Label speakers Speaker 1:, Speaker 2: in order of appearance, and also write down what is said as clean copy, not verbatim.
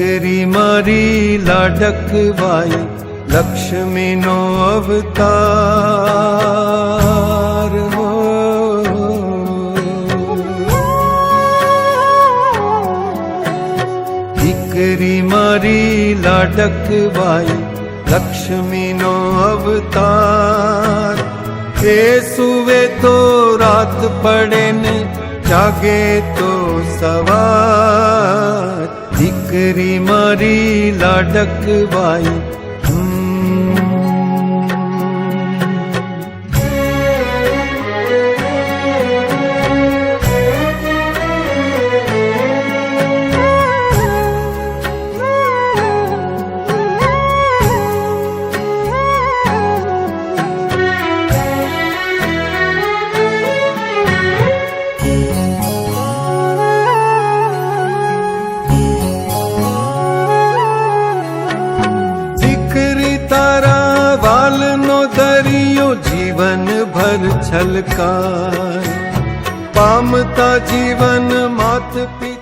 Speaker 1: દીકરી મારી લાડકવાઈ લક્ષ્મીનો અવતાર હો. દીકરી મારી લાડકવાઈ લક્ષ્મીનો અવતાર. એ સુવે તો રાત પડે ને જાગે તો સવાર. દીકરી મારી લાડકવાઈ વાલનો દરિયો જીવન ભર છલકાય. પામતા જીવન માત પિતા